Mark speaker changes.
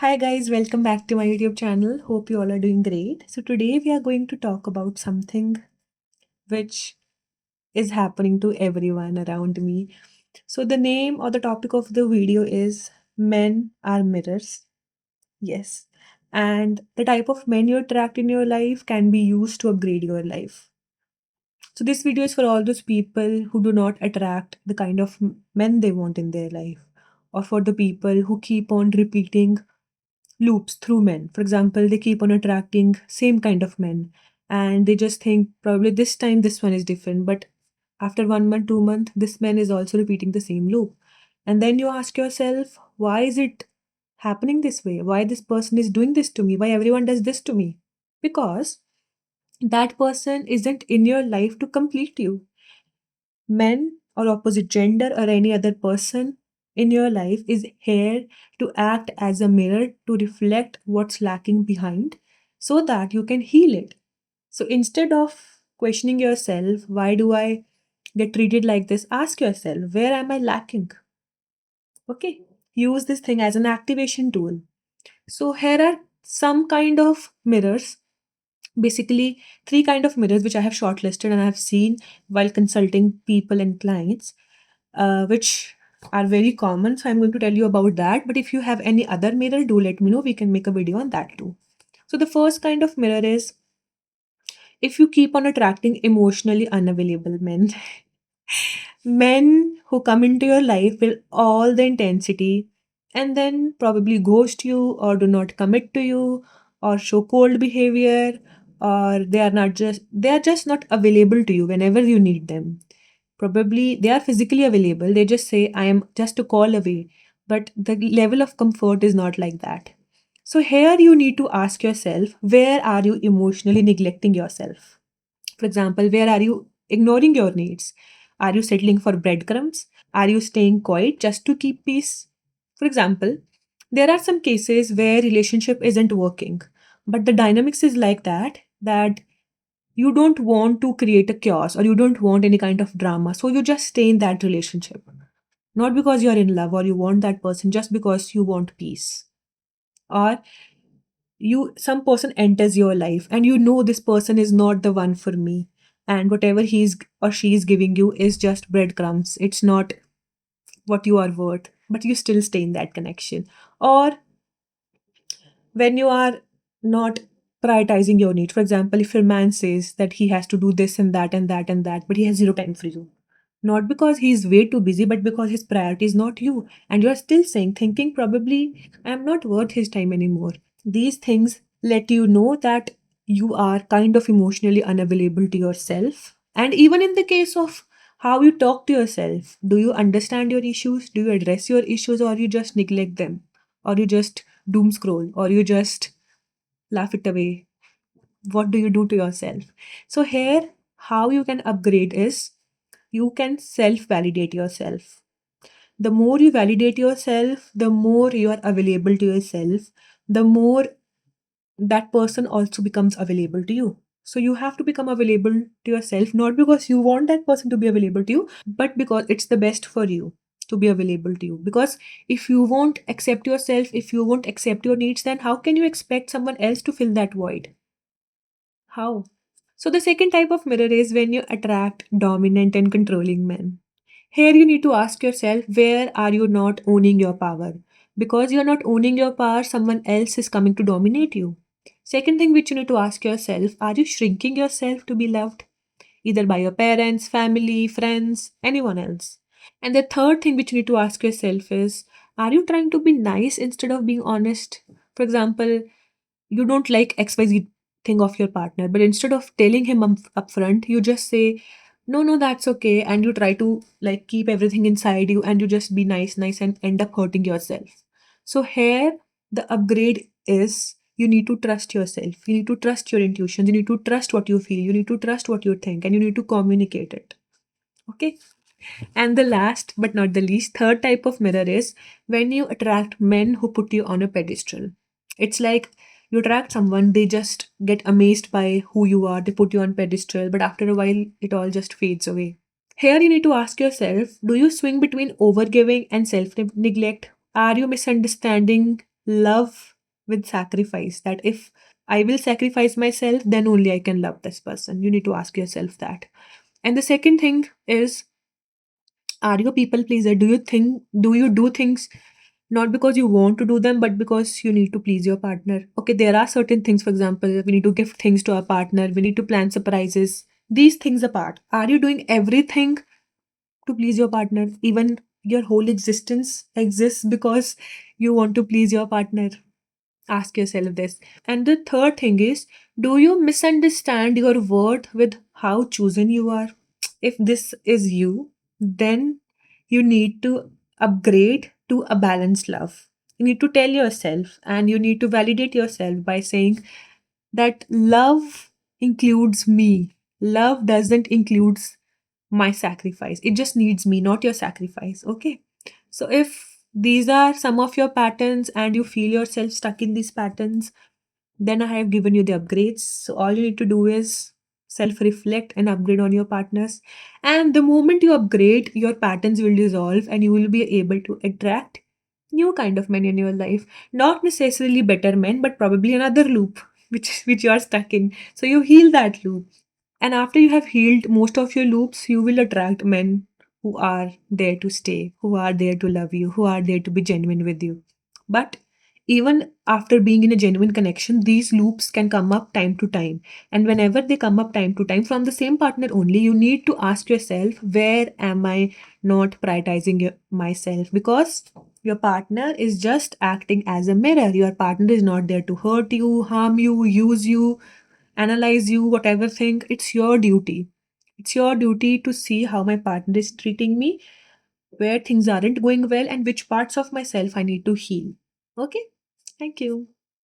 Speaker 1: Hi guys, welcome back to my YouTube channel. Hope you all are doing great. So today we are going to talk about something which is happening to everyone around me. So the name or the topic of the video is Men Are Mirrors. Yes. And the type of men you attract in your life can be used to upgrade your life. So this video is for all those people who do not attract the kind of men they want in their life, or for the people who keep on repeating loops through men. For example, they keep on attracting same kind of men and they just think probably this time this one is different, but after 1 month, 2 month, this man is also repeating the same loop. And then you ask yourself, why is it happening this way? Why this person is doing this to me? Why everyone does this to me? Because that person isn't in your life to complete you. Men or opposite gender or any other person in your life is here to act as a mirror to reflect what's lacking behind so that you can heal it. So instead of questioning yourself, why do I get treated like this? Ask yourself, where am I lacking? Okay. Use this thing as an activation tool. So here are some kind of mirrors, basically three kind of mirrors which I have shortlisted and I have seen while consulting people and clients, which are very common. So I'm going to tell you about that. But if you have any other mirror, do let me know. We can make a video on that too. So the first kind of mirror is if you keep on attracting emotionally unavailable men. Men who come into your life with all the intensity and then probably ghost you or do not commit to you or show cold behavior, or they are just not available to you whenever you need them. Probably they are physically available, they just say I am just a call away, but the level of comfort is not like that. So here you need to ask yourself, where are you emotionally neglecting yourself? For example, where are you ignoring your needs? Are you settling for breadcrumbs? Are you staying quiet just to keep peace? For example, there are some cases where relationship isn't working, but the dynamics is like that you don't want to create a chaos or you don't want any kind of drama. So you just stay in that relationship. Not because you're in love or you want that person, just because you want peace. Or you some person enters your life and you know this person is not the one for me, and whatever he's or she is giving you is just breadcrumbs, it's not what you are worth, but you still stay in that connection. Or when you are not prioritizing your need, for example, if your man says that he has to do this and that and that and that, but he has zero time for you, not because he's way too busy, but because his priority is not you, and you are still saying, thinking probably I'm not worth his time anymore. These things let you know that you are kind of emotionally unavailable to yourself. And even in the case of how you talk to yourself, do you understand your issues? Do you address your issues, or you just neglect them? Or you just doom scroll? Or you just laugh it away? What do you do to yourself? So, here, how you can upgrade is you can self validate yourself. The more you validate yourself, the more you are available to yourself, the more that person also becomes available to you. So you have to become available to yourself, not because you want that person to be available to you, but because it's the best for you to be available to you. Because if you won't accept yourself, if you won't accept your needs, then how can you expect someone else to fill that void? How? So the second type of mirror is when you attract dominant and controlling men. Here you need to ask yourself, where are you not owning your power? Because you're not owning your power, someone else is coming to dominate you. Second thing which you need to ask yourself, are you shrinking yourself to be loved? Either by your parents, family, friends, anyone else. And the third thing which you need to ask yourself is, are you trying to be nice instead of being honest? For example, you don't like XYZ thing of your partner, but instead of telling him upfront, you just say, no, no, that's okay. And you try to like keep everything inside you and you just be nice, and end up hurting yourself. So, here the upgrade is you need to trust yourself. You need to trust your intuitions. You need to trust what you feel. You need to trust what you think, and you need to communicate it. Okay. And the last but not the least, third type of mirror is when you attract men who put you on a pedestal. It's like you attract someone, they just get amazed by who you are, they put you on pedestal, but after a while, it all just fades away. Here you need to ask yourself, do you swing between overgiving and self neglect? Are you misunderstanding love with sacrifice, that if I will sacrifice myself, then only I can love this person. You need to ask yourself that. And the second thing is, are you a people pleaser? Do you do things not because you want to do them, but because you need to please your partner? Okay, there are certain things, for example, we need to give things to our partner, we need to plan surprises. These things apart, are you doing everything to please your partner? Even your whole existence exists because you want to please your partner? Ask yourself this. And the third thing is, do you misunderstand your worth with how chosen you are? If this is you, then you need to upgrade to a balanced love. You need to tell yourself and you need to validate yourself by saying that love includes me. Love doesn't include my sacrifice. It just needs me, not your sacrifice. Okay. So if these are some of your patterns and you feel yourself stuck in these patterns, then I have given you the upgrades. So all you need to do is self reflect and upgrade on your partners. And the moment you upgrade, your patterns will dissolve and you will be able to attract new kind of men in your life. Not necessarily better men, but probably another loop which you are stuck in. So you heal that loop. And after you have healed most of your loops, you will attract men who are there to stay, who are there to love you, who are there to be genuine with you. But even after being in a genuine connection, these loops can come up time to time. And whenever they come up time to time from the same partner only, you need to ask yourself, where am I not prioritizing myself? Because your partner is just acting as a mirror. Your partner is not there to hurt you, harm you, use you, analyze you, whatever thing. It's your duty. It's your duty to see how my partner is treating me, where things aren't going well, and which parts of myself I need to heal. Okay? Thank you.